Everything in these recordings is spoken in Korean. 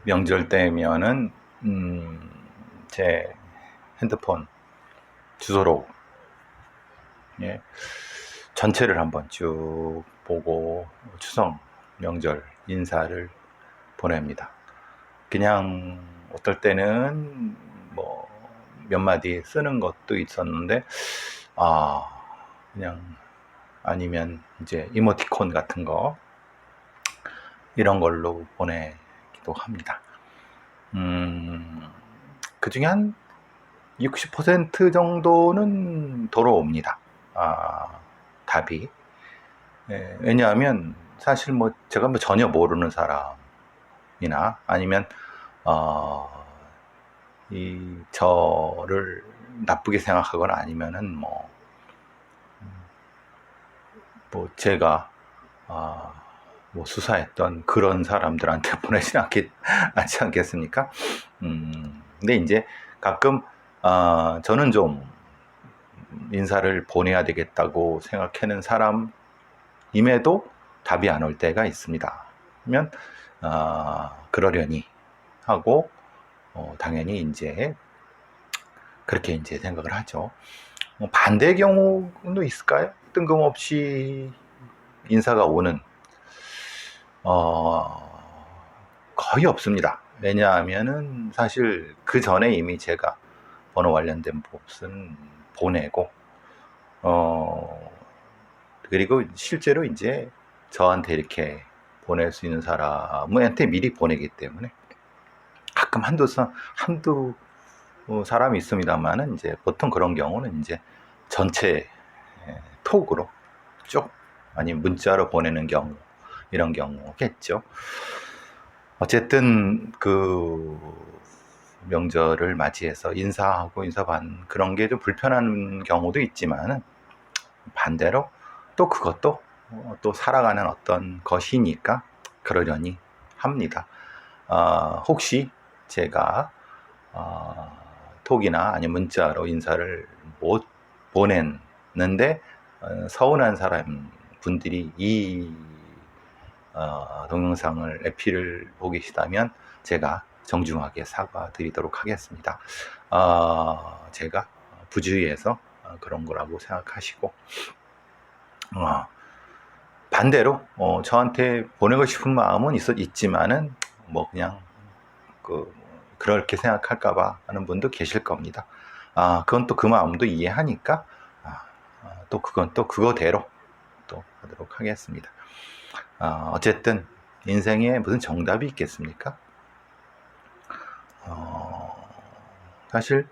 명절 때면은 제 핸드폰 주소록 예, 전체를 한번 쭉 보고 추석 명절 인사를 보냅니다. 그냥 어떨 때는 뭐 몇 마디 쓰는 것도 있었는데 그냥 아니면 이제 이모티콘 같은 거 이런 걸로 보내기도 합니다. 그 중에 한 60% 정도는 돌아옵니다. 답이. 예, 왜냐하면 사실 뭐 제가 뭐 전혀 모르는 사람이나 아니면 이 저를 나쁘게 생각하거나 아니면은 뭐 제가 뭐 수사했던 그런 사람들한테 보내진 않지 않겠습니까? 근데 이제 가끔 저는 좀 인사를 보내야 되겠다고 생각하는 사람임에도 답이 안 올 때가 있습니다. 그러면 그러려니 하고 당연히 이제 그렇게 이제 생각을 하죠. 반대 경우도 있을까요? 뜬금없이 인사가 오는 거의 없습니다. 왜냐하면은 사실 그 전에 이미 제가 번호 관련된 봇은 보내고 그리고 실제로 이제 저한테 이렇게 보낼 수 있는 사람한테 미리 보내기 때문에 가끔 한두 사람이 있습니다만은 이제 보통 그런 경우는 이제 전체 톡으로 쭉 아니면 문자로 보내는 경우 이런 경우겠죠. 어쨌든 그 명절을 맞이해서 인사하고 인사받는 그런 게 좀 불편한 경우도 있지만은 반대로 또 그것도 또 살아가는 어떤 것이니까 그러려니 합니다. 혹시 제가 톡이나 아니면 문자로 인사를 못 보냈는데 서운한 사람 분들이 이 동영상을 에피를 보고 계시다면 제가 정중하게 사과드리도록 하겠습니다. 제가 부주의해서 그런 거라고 생각하시고 반대로 저한테 보내고 싶은 마음은 있지만은 뭐 그냥 그렇게 생각할까봐 하는 분도 계실 겁니다. 그건 또 그 마음도 이해하니까 또 그건 또 그거대로 또 하도록 하겠습니다. 어쨌든 인생에 무슨 정답이 있겠습니까? 사실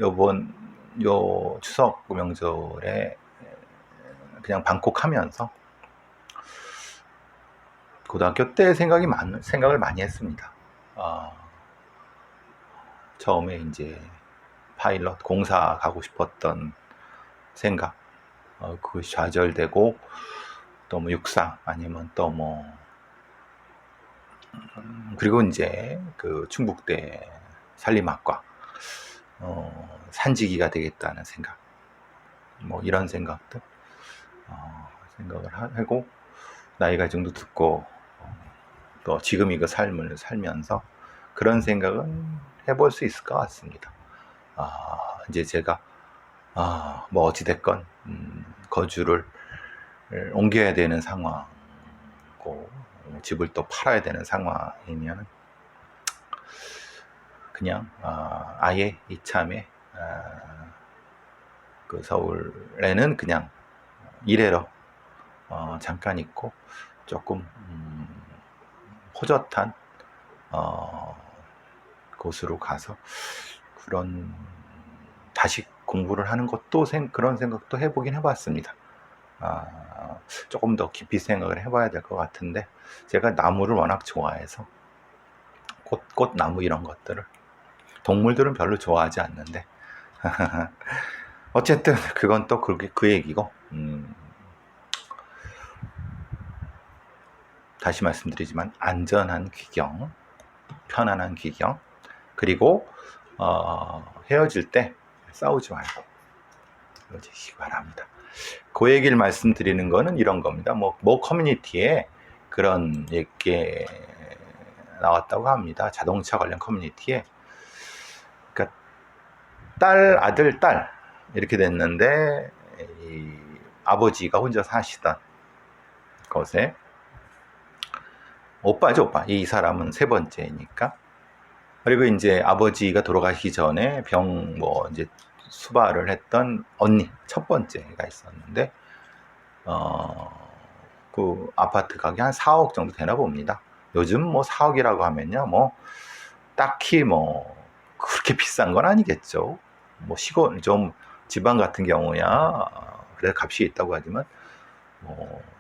요 추석 명절에 그냥 방콕하면서 고등학교 때 생각을 많이 했습니다. 처음에 이제 파일럿 공사 가고 싶었던 생각, 그것이 좌절되고 또 뭐 육상 아니면 또 뭐 그리고 이제 그 충북대 산림학과 산지기가 되겠다는 생각, 뭐 이런 생각들 생각을 하고 나이가 정도 듣고 또 지금 이거 삶을 살면서 그런 생각은 해볼 수 있을 것 같습니다. 이제 제가 뭐 어찌됐건 거주를 옮겨야 되는 상황이고 집을 또 팔아야 되는 상황이면 그냥 아예 이참에 그 서울에는 그냥 일하러 잠깐 있고 조금 호젓한 곳으로 가서 그런 다시 공부를 하는 것도 그런 생각도 해보긴 해봤습니다. 조금 더 깊이 생각을 해봐야 될 것 같은데 제가 나무를 워낙 좋아해서 꽃나무 이런 것들을 동물들은 별로 좋아하지 않는데 어쨌든 그건 또 그 얘기고 다시 말씀드리지만 안전한 귀경, 편안한 귀경, 그리고 헤어질 때 싸우지 말고 헤어지시기 바랍니다. 그 얘기를 말씀드리는 거는 이런 겁니다. 뭐 커뮤니티에 그런 이렇게 나왔다고 합니다. 자동차 관련 커뮤니티에. 그러니까 딸, 아들, 딸 이렇게 됐는데 이 아버지가 혼자 사시던 곳에 오빠죠, 오빠. 이 사람은 세 번째니까. 그리고 이제 아버지가 돌아가시기 전에 이제 수발을 했던 언니, 첫 번째가 있었는데, 그 아파트 가격이 한 4억 정도 되나 봅니다. 요즘 뭐 4억이라고 하면요, 뭐, 딱히 뭐, 그렇게 비싼 건 아니겠죠. 뭐 시골, 좀 지방 같은 경우야, 그래 값이 있다고 하지만,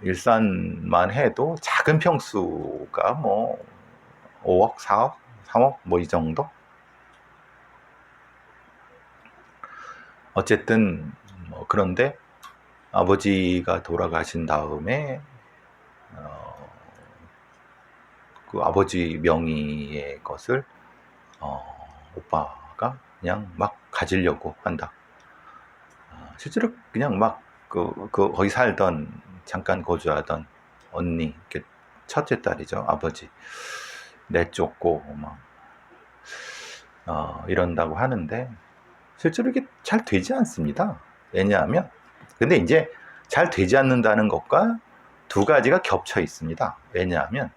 일산만 해도 작은 평수가 뭐 5억, 4억, 3억 뭐 이 정도? 어쨌든 그런데 아버지가 돌아가신 다음에 그 아버지 명의의 것을 오빠가 그냥 막 가지려고 한다. 실제로 그냥 막 거기 살던 잠깐 거주하던 언니, 첫째 딸이죠, 아버지 내쫓고 막 이런다고 하는데 실제로 이게 잘 되지 않습니다. 왜냐하면 근데 이제 잘 되지 않는다는 것과 두 가지가 겹쳐 있습니다. 왜냐하면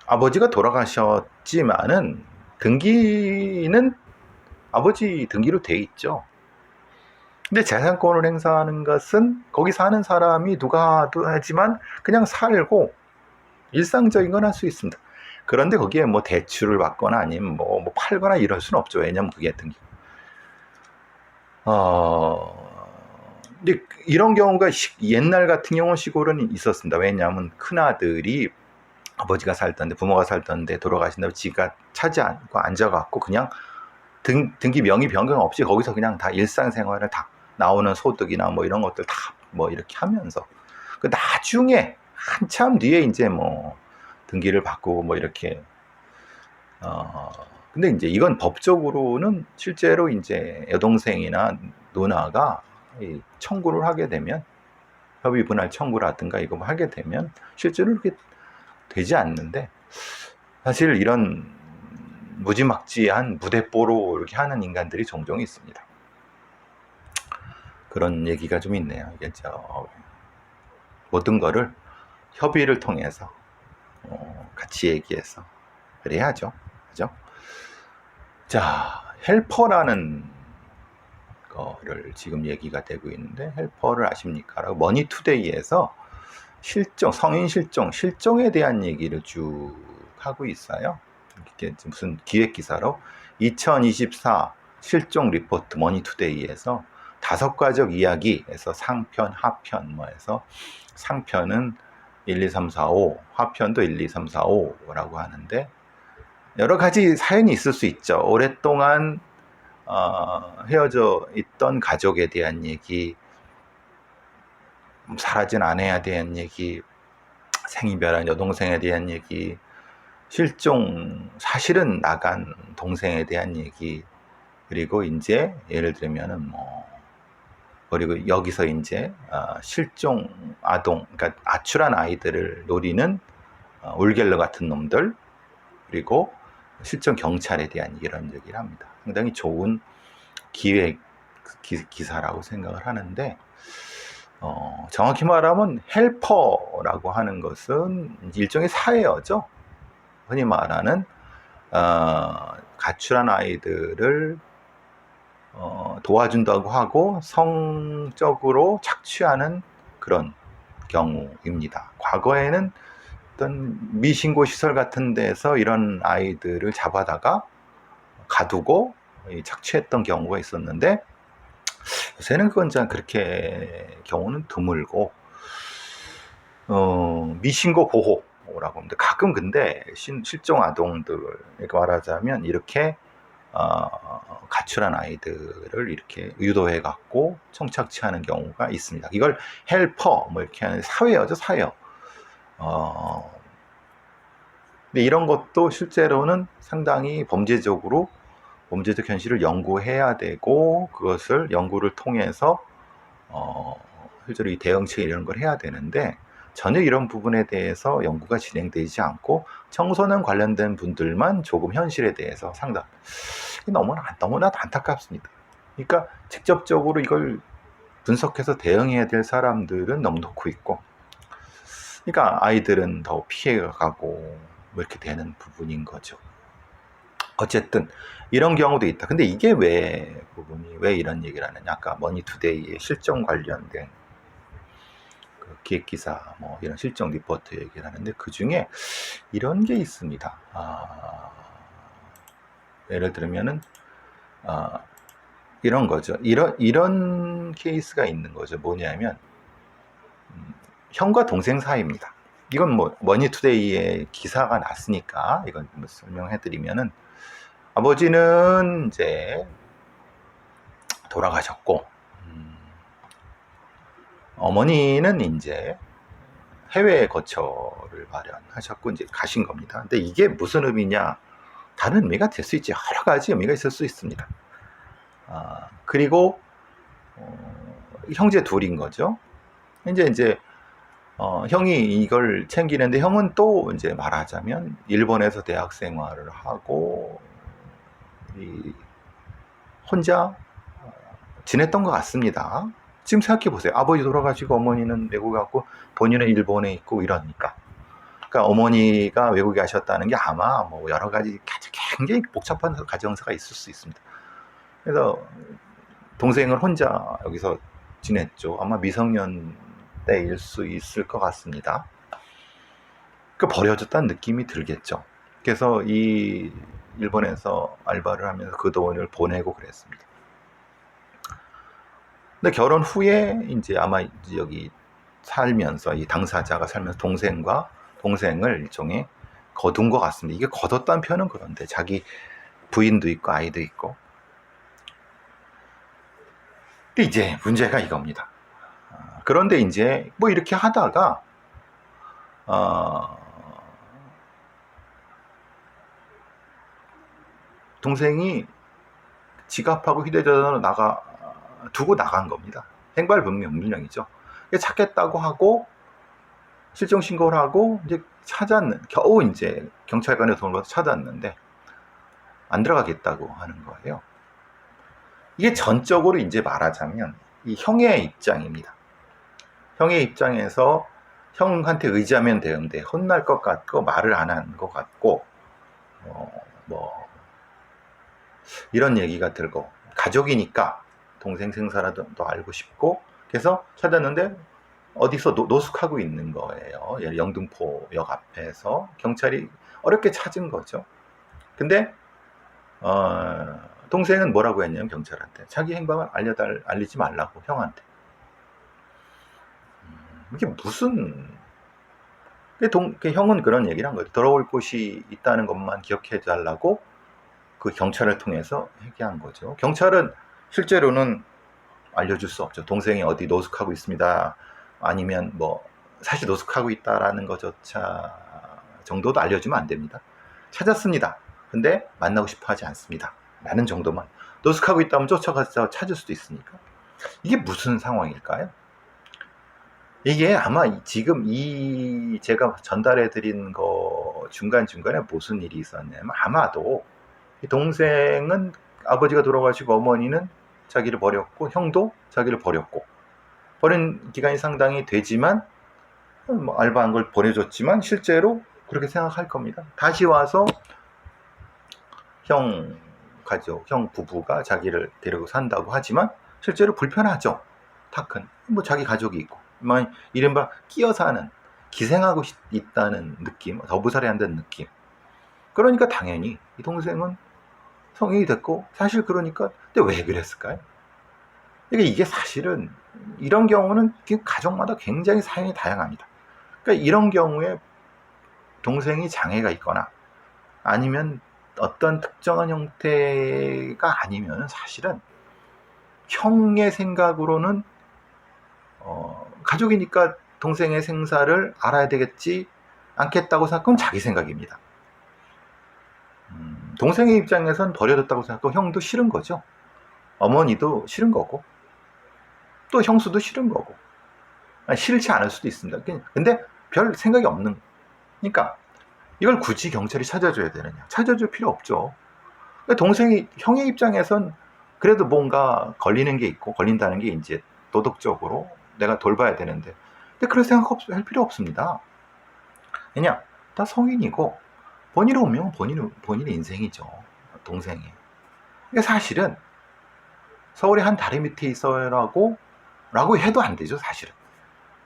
아버지가 돌아가셨지만은 등기는 아버지 등기로 돼 있죠. 근데 재산권을 행사하는 것은 거기 사는 사람이 누가 하지만 그냥 살고 일상적인 건 할 수 있습니다. 그런데 거기에 뭐 대출을 받거나 아니면 뭐 팔거나 이럴 수는 없죠. 왜냐면 그게 등기. 근데 이런 경우가 옛날 같은 경우 시골은 있었습니다. 왜냐하면 큰아들이 아버지가 살던데 부모가 살던데 돌아가신다고 지가 차지 않고 앉아갖고 그냥 등기 명의 변경 없이 거기서 그냥 다 일상생활을 다 나오는 소득이나 뭐 이런 것들 다 뭐 이렇게 하면서 그 나중에 한참 뒤에 이제 뭐 등기를 바꾸고 뭐 이렇게 근데 이제 이건 법적으로는 실제로 이제 여동생이나 누나가 청구를 하게 되면 협의 분할 청구라든가 이거 하게 되면 실제로 이렇게 되지 않는데 사실 이런 무지막지한 무대뽀로 이렇게 하는 인간들이 종종 있습니다. 그런 얘기가 좀 있네요. 이게 모든 거를 협의를 통해서 같이 얘기해서 그래야죠. 그죠? 자, 헬퍼라는 거를 지금 얘기가 되고 있는데 헬퍼를 아십니까? 라고 머니투데이에서 성인 실종에 대한 얘기를 쭉 하고 있어요. 이게 무슨 기획 기사로 2024 실종 리포트 머니투데이에서 5가족 이야기에서 상편, 하편 해서 상편은 1, 2, 3, 4, 5, 하편도 1, 2, 3, 4, 5라고 하는데 여러 가지 사연이 있을 수 있죠. 오랫동안 헤어져 있던 가족에 대한 얘기, 사라진 아내에 대한 얘기, 생이별한 여동생에 대한 얘기, 사실은 나간 동생에 대한 얘기, 그리고 이제 예를 들면은 그리고 여기서 이제 실종 아동, 그러니까 아출한 아이들을 노리는 울갤러 같은 놈들, 그리고 실종 경찰에 대한 이런 얘기를 합니다. 상당히 좋은 기획 기사라고 생각을 하는데 정확히 말하면 헬퍼라고 하는 것은 일종의 사회어죠. 흔히 말하는 가출한 아이들을 도와준다고 하고 성적으로 착취하는 그런 경우입니다. 과거에는 어떤 미신고 시설 같은 데서 이런 아이들을 잡아다가 가두고 착취했던 경우가 있었는데 요새는 그건 그렇게 경우는 드물고 미신고 보호라고 합니다. 가끔 근데 실종 아동들 이렇게 말하자면 이렇게 가출한 아이들을 이렇게 유도해 갖고 성착취하는 경우가 있습니다. 이걸 헬퍼 이렇게 하는 사회어죠, 사회어. 근데 이런 것도 실제로는 상당히 범죄적 현실을 연구해야 되고 그것을 연구를 통해서 실제로 이 대응책 이런 걸 해야 되는데 전혀 이런 부분에 대해서 연구가 진행되지 않고 청소년 관련된 분들만 조금 현실에 대해서 상담. 너무나도 안타깝습니다. 그러니까 직접적으로 이걸 분석해서 대응해야 될 사람들은 너무 놓고 있고, 그러니까 아이들은 더 피해가고 뭐 이렇게 되는 부분인 거죠. 어쨌든 이런 경우도 있다. 근데 이게 왜 이런 얘기를 하느냐? 아까 머니투데이의 실정 관련된 그 기획 기사 뭐 이런 실정 리포트 얘기를 하는데, 그 중에 이런 게 있습니다. 예를 들면은 이런 거죠. 이런 케이스가 있는 거죠. 뭐냐면 형과 동생 사이입니다. 이건 뭐 머니투데이에 기사가 났으니까 이건 뭐 설명해드리면은, 아버지는 이제 돌아가셨고, 어머니는 이제 해외 거처를 마련하셨고 이제 가신 겁니다. 근데 이게 무슨 의미냐? 다른 의미가 될 수 있지. 여러 가지 의미가 있을 수 있습니다. 그리고 형제 둘인 거죠. 이제 형이 이걸 챙기는데, 형은 또 이제 말하자면 일본에서 대학 생활을 하고 혼자 지냈던 것 같습니다. 지금 생각해 보세요. 아버지 돌아가시고 어머니는 외국에 갔고 본인은 일본에 있고 이러니까. 그러니까 어머니가 외국에 가셨다는 게 아마 뭐 여러 가지 굉장히 복잡한 가정사가 있을 수 있습니다. 그래서 동생을 혼자 여기서 지냈죠. 아마 미성년 때일 수 있을 것 같습니다. 그 버려졌다는 느낌이 들겠죠. 그래서 이 일본에서 알바를 하면서 그 돈을 보내고 그랬습니다. 근데 결혼 후에 이제 아마 여기 살면서, 이 당사자가 살면서 동생을 일종의 거둔 것 같습니다. 이게 거뒀다는 표현은 그런데 자기 부인도 있고 아이도 있고. 근데 이제 문제가 이겁니다. 그런데 이제 뭐 이렇게 하다가 동생이 지갑하고 휴대전화를 두고 나간 겁니다. 행방불명이죠. 찾겠다고 하고 실종 신고를 하고 이제 겨우 이제 경찰관에 돈을 받아서 찾았는데 안 들어가겠다고 하는 거예요. 이게 전적으로 이제 말하자면 이 형의 입장입니다. 형의 입장에서 형한테 의지하면 되는데 혼날 것 같고 말을 안 한 것 같고 뭐 이런 얘기가 들고, 가족이니까 동생 생사라도 알고 싶고, 그래서 찾았는데 어디서 노숙하고 있는 거예요. 영등포역 앞에서 경찰이 어렵게 찾은 거죠. 근데 동생은 뭐라고 했냐면 경찰한테 자기 행방을 알리지 말라고, 형한테. 이게 무슨, 형은 그런 얘기를 한 거예요. 돌아올 곳이 있다는 것만 기억해 달라고 그 경찰을 통해서 얘기한 거죠. 경찰은 실제로는 알려줄 수 없죠. 동생이 어디 노숙하고 있습니다, 아니면 뭐 사실 노숙하고 있다라는 것조차 정도도 알려주면 안 됩니다. 찾았습니다, 근데 만나고 싶어 하지 않습니다 라는 정도만. 노숙하고 있다면 쫓아가서 찾을 수도 있으니까. 이게 무슨 상황일까요? 이게 아마 지금 제가 전달해 드린 거 중간중간에 무슨 일이 있었냐면, 아마도 이 동생은 아버지가 돌아가시고 어머니는 자기를 버렸고 형도 자기를 버렸고, 버린 기간이 상당히 되지만 뭐 알바한 걸 보내줬지만 실제로 그렇게 생각할 겁니다. 다시 와서 형 부부가 자기를 데리고 산다고 하지만 실제로 불편하죠. 다 큰 뭐 자기 가족이 있고, 이른바 끼어 사는, 기생하고 있다는 느낌, 더부살이 한다는 느낌. 그러니까 당연히 이 동생은 성인이 됐고, 사실 그러니까. 근데 왜 그랬을까요? 이게 사실은 이런 경우는 가족마다 굉장히 사연이 다양합니다. 그러니까 이런 경우에 동생이 장애가 있거나 아니면 어떤 특정한 형태가 아니면 사실은 형의 생각으로는 가족이니까 동생의 생사를 알아야 되겠지 않겠다고 생각하면 자기 생각입니다. 동생의 입장에선 버려졌다고 생각하고 형도 싫은 거죠. 어머니도 싫은 거고 또 형수도 싫은 거고. 싫지 않을 수도 있습니다. 근데 별 생각이 없는, 그러니까 이걸 굳이 경찰이 찾아줘야 되느냐? 찾아줄 필요 없죠. 동생이, 형의 입장에선 그래도 뭔가 걸리는 게 있고, 걸린다는 게 이제 도덕적으로 내가 돌봐야 되는데, 근데 그럴 생각 할 필요 없습니다. 왜냐? 다 성인이고, 본인의 운명은 본인의 인생이죠. 동생이. 그러니까 사실은 서울의 한 다리 밑에 있어라고 해도 안 되죠, 사실은.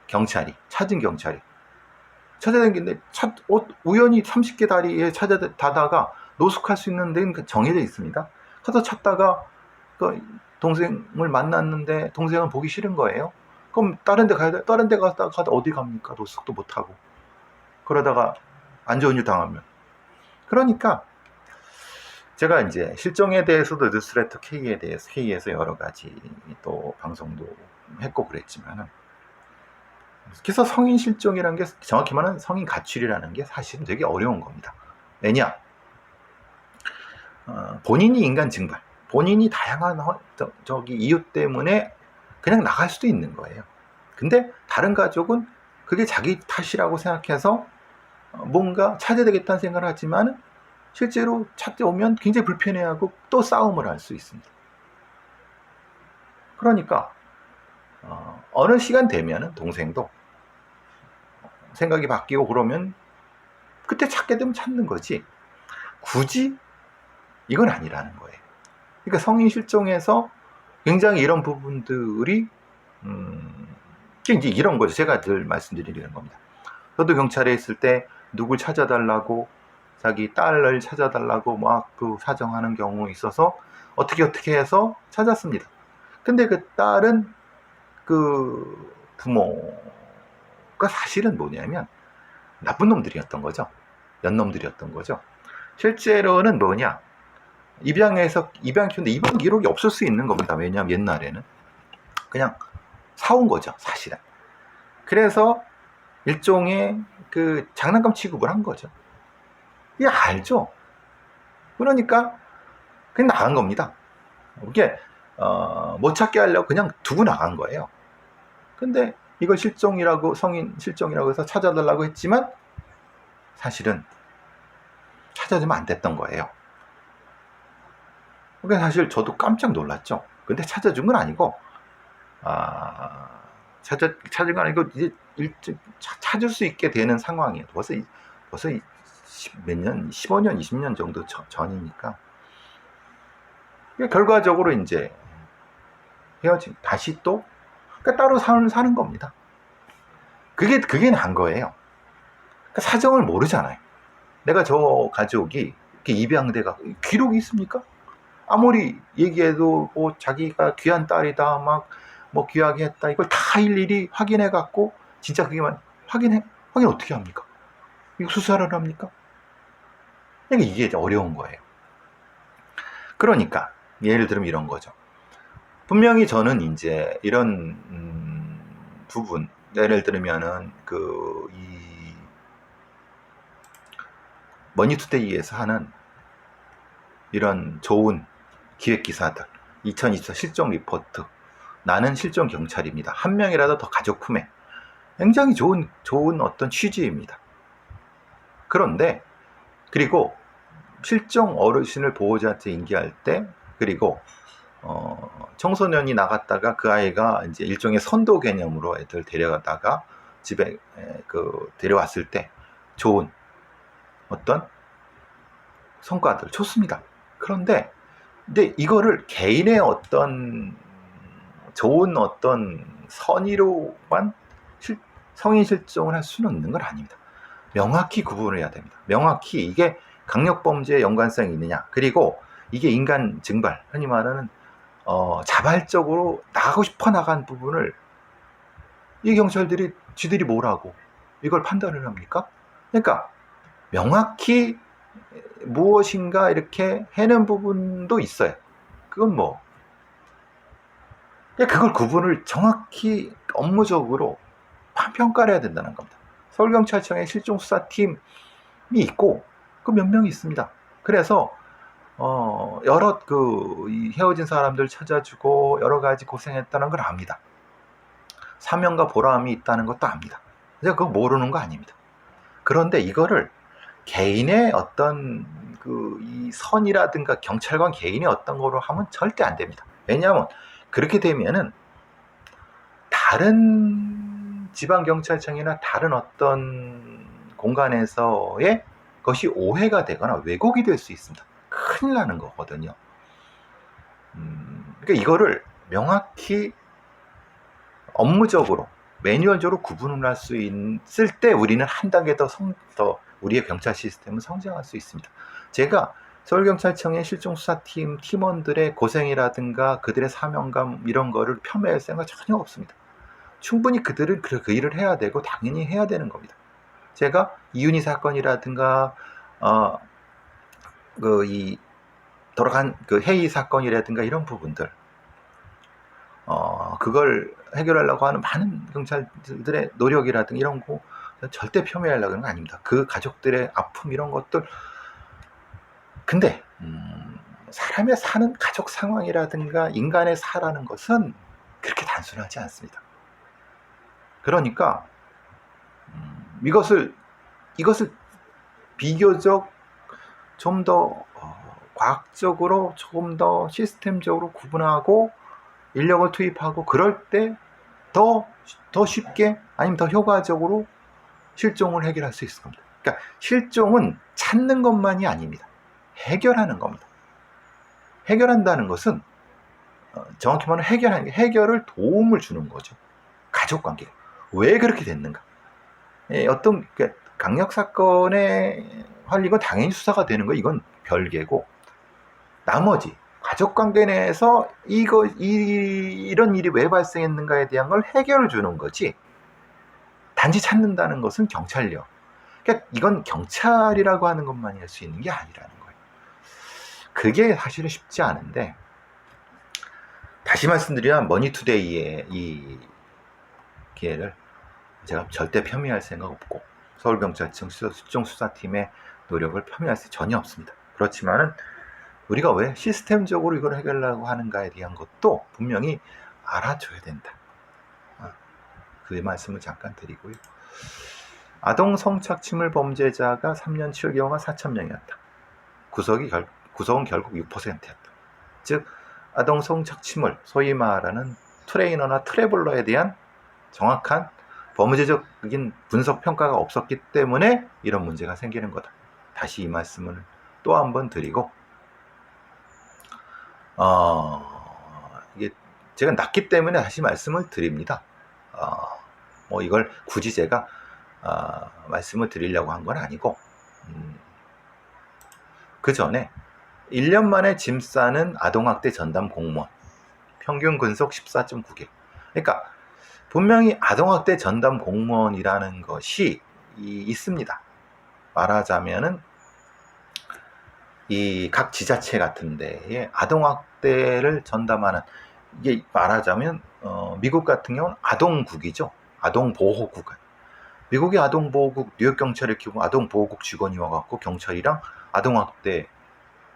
경찰이, 찾은 경찰이. 찾아다니는데, 우연히 30개 다리에 찾아다가 노숙할 수 있는 데는 정해져 있습니다. 가서 찾다가 그 동생을 만났는데 동생은 보기 싫은 거예요. 그럼 다른 데 가야 돼. 다른 데 가다 어디 갑니까? 노숙도 못하고. 그러다가 안 좋은 일 당하면. 그러니까 제가 이제 실종에 대해서도 뉴스레터 K에서 여러 가지 또 방송도 했고 그랬지만은, 그래서 성인 실종이라는 게, 정확히 말하면 성인 가출이라는 게 사실은 되게 어려운 겁니다. 왜냐? 본인이 인간 증발, 본인이 다양한 이유 때문에 그냥 나갈 수도 있는 거예요. 근데 다른 가족은 그게 자기 탓이라고 생각해서 뭔가 찾아야 되겠다는 생각을 하지만, 실제로 찾아오면 굉장히 불편해하고 또 싸움을 할 수 있습니다. 그러니까 어느 시간 되면 동생도 생각이 바뀌고 그러면 그때 찾게 되면 찾는 거지, 굳이 이건 아니라는 거예요. 그러니까 성인 실종에서 굉장히 이런 부분들이 이제 이런 거죠. 제가 늘 말씀드리는 겁니다. 저도 경찰에 있을 때 누굴 찾아달라고, 자기 딸을 찾아달라고 막 그 사정하는 경우 있어서 어떻게 해서 찾았습니다. 근데 그 딸은 그 부모가 사실은 뭐냐면 나쁜 놈들이었던 거죠. 연놈들이었던 거죠. 실제로는 뭐냐, 입양 키우는데 입양 기록이 없을 수 있는 겁니다. 왜냐하면 옛날에는 그냥 사온 거죠, 사실은. 그래서 일종의 그 장난감 취급을 한 거죠. 이게 알죠. 그러니까 그냥 나간 겁니다. 이게 못 찾게 하려고 그냥 두고 나간 거예요. 근데 이걸 성인 실종이라고 해서 찾아달라고 했지만 사실은 찾아주면 안 됐던 거예요. 그러니까 사실 저도 깜짝 놀랐죠. 근데 찾아준 건 아니고, 찾은 건 아니고 이제 찾을 수 있게 되는 상황이에요. 벌써 몇 년, 15년, 20년 정도 전이니까. 결과적으로 이제 헤어진, 다시 또 그러니까 따로 사는 겁니다. 그게 난 거예요. 그러니까 사정을 모르잖아요. 내가 저 가족이 이렇게 입양돼가 기록이 있습니까? 아무리 얘기해도 뭐 자기가 귀한 딸이다, 막 뭐 귀하게 했다, 이걸 다 일일이 확인해 갖고 진짜 그게만 확인 어떻게 합니까? 이거 수사를 합니까? 그러니까 이게 어려운 거예요. 그러니까 예를 들면 이런 거죠. 분명히 저는 이제 이런 부분, 예를 들면은 이 머니투데이에서 하는 이런 좋은 기획 기사들, 2024 실종 리포트, 나는 실종 경찰입니다. 한 명이라도 더 가족 품에, 굉장히 좋은 어떤 취지입니다. 그런데 그리고 실종 어르신을 보호자한테 인계할 때, 그리고 청소년이 나갔다가 그 아이가 이제 일종의 선도 개념으로 애들 데려가다가 집에 데려왔을 때 좋은 어떤 성과들 좋습니다. 그런데 이거를 개인의 어떤 좋은 어떤 선의로만 성인 실종을 할 수는 없는 건 아닙니다. 명확히 구분을 해야 됩니다. 명확히 이게 강력범죄에 연관성이 있느냐, 그리고 이게 인간 증발, 흔히 말하는 자발적으로 나가고 싶어 나간 부분을 이 경찰들이 쥐들이 뭐라고 이걸 판단을 합니까? 그러니까 명확히 무엇인가 이렇게 해낸 부분도 있어요. 그건 그걸 구분을 정확히 업무적으로 평가를 해야 된다는 겁니다. 서울경찰청에 실종수사팀이 있고 그 몇 명이 있습니다. 그래서 여러 헤어진 사람들 찾아주고 여러 가지 고생했다는 걸 압니다. 사명과 보람이 있다는 것도 압니다. 제가 그거 모르는 거 아닙니다. 그런데 이거를 개인의 어떤 이 선이라든가 경찰관 개인의 어떤 거로 하면 절대 안 됩니다. 왜냐하면 그렇게 되면은 다른 지방경찰청이나 다른 어떤 공간에서의 것이 오해가 되거나 왜곡이 될 수 있습니다. 큰일 나는 거거든요. 그러니까 이거를 명확히 업무적으로 매뉴얼적으로 구분을 할 수 있을 때 우리는 한 단계 더 우리의 경찰 시스템은 성장할 수 있습니다. 제가 서울경찰청의 실종수사팀 팀원들의 고생이라든가 그들의 사명감 이런 거를 폄훼할 생각 전혀 없습니다. 충분히 그들은 그 일을 해야 되고 당연히 해야 되는 겁니다. 제가 이윤희 사건이라든가 이 돌아간 그 해이 사건이라든가 이런 부분들 그걸 해결하려고 하는 많은 경찰들의 노력이라든가 이런 거 절대 폄훼하려고 하는 거 아닙니다. 그 가족들의 아픔 이런 것들. 근데 사람의 사는 가족 상황이라든가 인간의 사라는 것은 그렇게 단순하지 않습니다. 그러니까 이것을 비교적 좀 더 과학적으로 조금 더 시스템적으로 구분하고 인력을 투입하고 그럴 때 더 쉽게 아니면 더 효과적으로 실종을 해결할 수 있을 겁니다. 그러니까 실종은 찾는 것만이 아닙니다. 해결하는 겁니다. 해결한다는 것은 정확히 말하면 해결을 도움을 주는 거죠. 가족관계가 왜 그렇게 됐는가? 어떤 강력 사건의 활리건 당연히 수사가 되는 거 이건 별개고 나머지 가족관계 내에서 이런 일이 왜 발생했는가에 대한 걸 해결을 주는 거지 단지 찾는다는 것은 경찰력. 그러니까 이건 경찰이라고 하는 것만이 할 수 있는 게 아니라는 거예요. 그게 사실은 쉽지 않은데 다시 말씀드리면 머니투데이의 이 기회를 제가 절대 폄훼할 생각 없고 서울경찰청 실종수사팀의 노력을 폄훼할 수 전혀 없습니다. 그렇지만은 우리가 왜 시스템적으로 이걸 해결하려고 하는가에 대한 것도 분명히 알아줘야 된다. 그 말씀을 잠깐 드리고요. 아동 성착취물 범죄자가 3년 7개월과 4,000명이었다. 구속은 결국 6%였다. 즉 아동 성착취물, 소위 말하는 트레이너나 트래블러에 대한 정확한 범죄적인 분석 평가가 없었기 때문에 이런 문제가 생기는 거다. 다시 이 말씀을 또 한 번 드리고 이게 제가 낮기 때문에 다시 말씀을 드립니다. 뭐 이걸 굳이 제가 말씀을 드리려고 한 건 아니고 그 전에 1년 만에 짐 싸는 아동학대 전담 공무원 평균 근속 14.9개월. 그러니까 분명히 아동학대 전담 공무원이라는 것이 있습니다. 말하자면은 이 각 지자체 같은 데에 아동학대를 전담하는 이게 말하자면 미국 같은 경우는 아동국이죠. 아동보호국. 미국의 아동보호국 뉴욕경찰의 기본 아동보호국 직원이 와갖고 경찰이랑 아동학대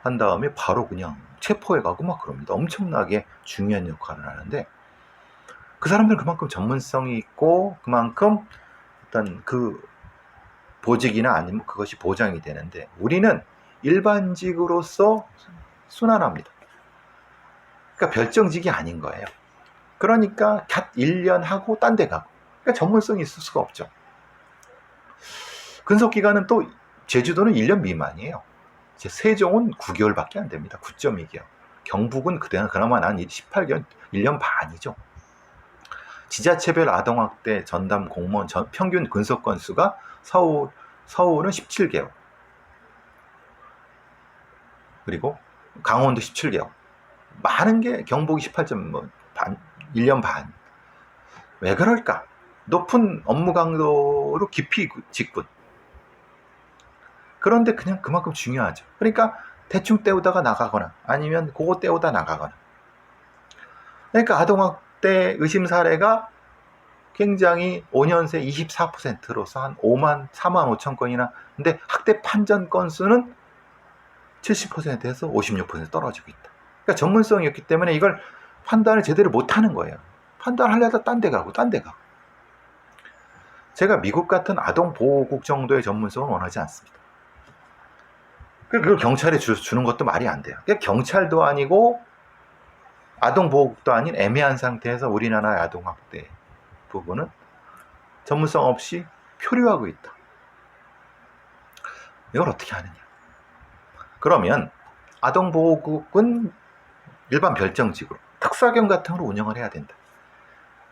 한 다음에 바로 그냥 체포해가고 막 그럽니다. 엄청나게 중요한 역할을 하는데 그 사람들은 그만큼 전문성이 있고 그만큼 어떤 그 보직이나 아니면 그것이 보장이 되는데 우리는 일반직으로서 순환합니다. 그러니까 별정직이 아닌 거예요. 그러니까 갓 1년 하고 딴 데 가고 그러니까 전문성이 있을 수가 없죠. 근속기간은 또 제주도는 1년 미만이에요. 세종은 9개월밖에 안 됩니다. 9.2개월. 경북은 그나마 난 18개월, 1년 반이죠. 지자체별 아동학대 전담 공무원 평균 근속 건수가 서울은 17개월. 그리고 강원도 17개월. 많은 게 경북이 1년 반. 왜 그럴까? 높은 업무 강도로 깊이 직군. 그런데 그냥 그만큼 중요하죠. 그러니까 대충 때우다가 나가거나 아니면 그거 때우다 나가거나. 그러니까 아동학대 의심 사례가 굉장히 5년새 24%로서 한 4만 5천 건이나 근데 학대 판전 건수는 70%에서 56% 떨어지고 있다. 그러니까 전문성이 없기 때문에 이걸 판단을 제대로 못하는 거예요. 판단하려다 딴 데 가고 딴 데 가고. 제가 미국 같은 아동보호국 정도의 전문성은 원하지 않습니다. 그걸 경찰에 주는 것도 말이 안 돼요. 경찰도 아니고 아동보호국도 아닌 애매한 상태에서 우리나라의 아동학대 부분은 전문성 없이 표류하고 있다. 이걸 어떻게 하느냐. 그러면 아동보호국은 일반 별정직으로 특사경 같은 걸 운영을 해야 된다.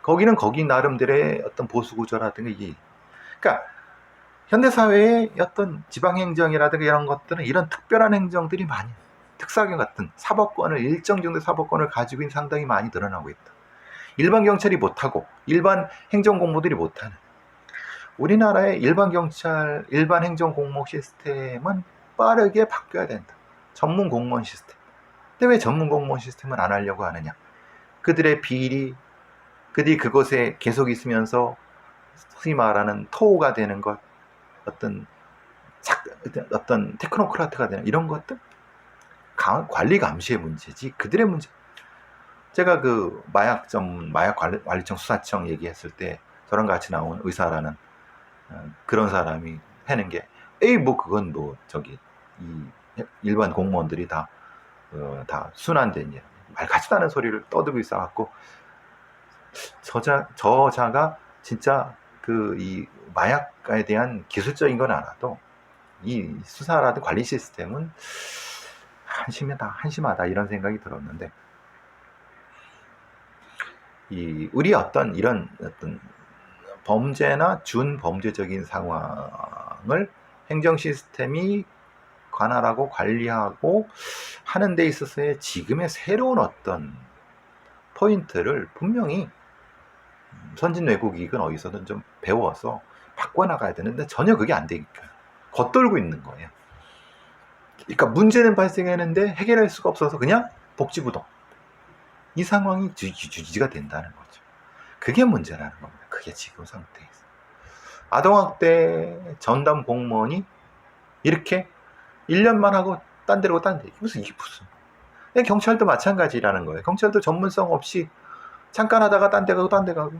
거기는 거기 나름대로의 어떤 보수구조라든가 그러니까 현대사회의 어떤 지방행정이라든가 이런 것들은 이런 특별한 행정들이 많이 특사경 같은 사법권을 일정 정도의 사법권을 가지고 있는 상당히 많이 늘어나고 있다. 일반 경찰이 못하고 일반 행정공무들이 못하는 우리나라의 일반 경찰, 일반 행정공무 시스템은 빠르게 바뀌어야 된다. 전문 공무원 시스템. 근데 왜 전문 공무원 시스템을 안 하려고 하느냐? 그들의 비리, 그들이 그곳에 계속 있으면서 소위 말하는 토우가 되는 것, 어떤 테크노크라트가 되는 이런 것들, 관리 감시의 문제지 그들의 문제. 제가 그 마약관리청 수사청 얘기했을 때 저랑 같이 나온 의사라는 그런 사람이 하는 게 뭐 그건 뭐 저기 이 일반 공무원들이 다 순환된 일, 말 같지도 않은 소리를 떠들고 있어갖고 저자가 진짜 그 이 마약에 대한 기술적인 건 알아도 이 수사라든 관리 시스템은 한심하다 이런 생각이 들었는데, 우리 어떤 이런 어떤 범죄나 준범죄적인 상황을 행정 시스템이 관할하고 관리하고 하는 데 있어서의 지금의 새로운 어떤 포인트를 분명히 선진 외국이건 어디서든 좀 배워서 바꿔나가야 되는데 전혀 그게 안 되니까 겉돌고 있는 거예요. 그러니까 문제는 발생하는데 해결할 수가 없어서 그냥 복지부동, 이 상황이 유지가 된다는 거죠. 그게 문제라는 겁니다. 그게 지금 상태에서 아동학대 전담 공무원이 이렇게 1년만 하고 딴 데로 이게 무슨 경찰도 마찬가지라는 거예요. 경찰도 전문성 없이 잠깐 하다가 딴 데 가고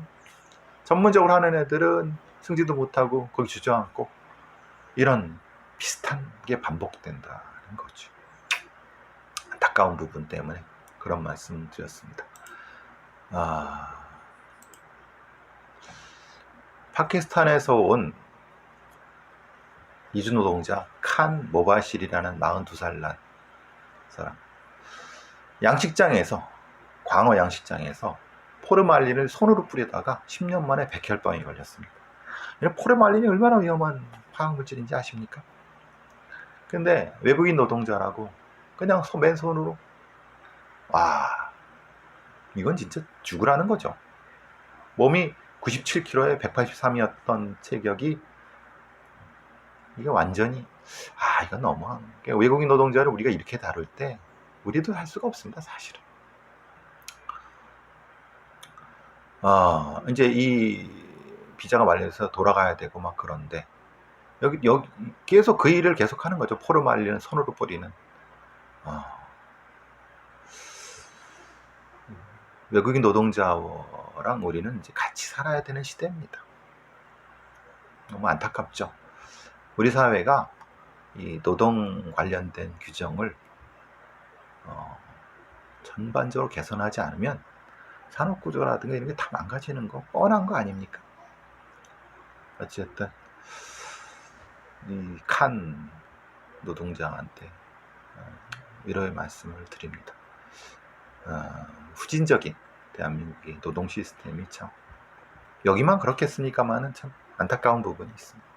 전문적으로 하는 애들은 승진도 못하고 거기 주저앉고 이런 비슷한 게 반복된다는 거죠. 안타까운 부분 때문에 그런 말씀 드렸습니다. 파키스탄에서 온 이주노동자 칸 모바실이라는 42살 난 사람, 광어 양식장에서 포르말린을 손으로 뿌리다가 10년 만에 백혈병이 걸렸습니다. 포르말린이 얼마나 위험한 화학물질인지 아십니까? 근데 외국인 노동자라고 그냥 맨손으로, 이건 진짜 죽으라는 거죠. 몸이 97kg에 183이었던 체격이 이게 완전히 이건 너무한. 외국인 노동자를 우리가 이렇게 다룰 때 우리도 할 수가 없습니다, 사실은. 이제 이 비자가 만료돼서 돌아가야 되고 막 그런데 여기 계속 그 일을 계속 하는 거죠. 포르말린은 손으로 뿌리는. 외국인 노동자랑 우리는 이제 같이 살아야 되는 시대입니다. 너무 안타깝죠. 우리 사회가 이 노동 관련된 규정을 전반적으로 개선하지 않으면 산업구조라든가 이런 게 다 망가지는 거 뻔한 거 아닙니까? 어쨌든 이 칸 노동자한테 위로의 말씀을 드립니다. 후진적인 대한민국의 노동 시스템이 참 여기만 그렇겠습니까마는 참 안타까운 부분이 있습니다.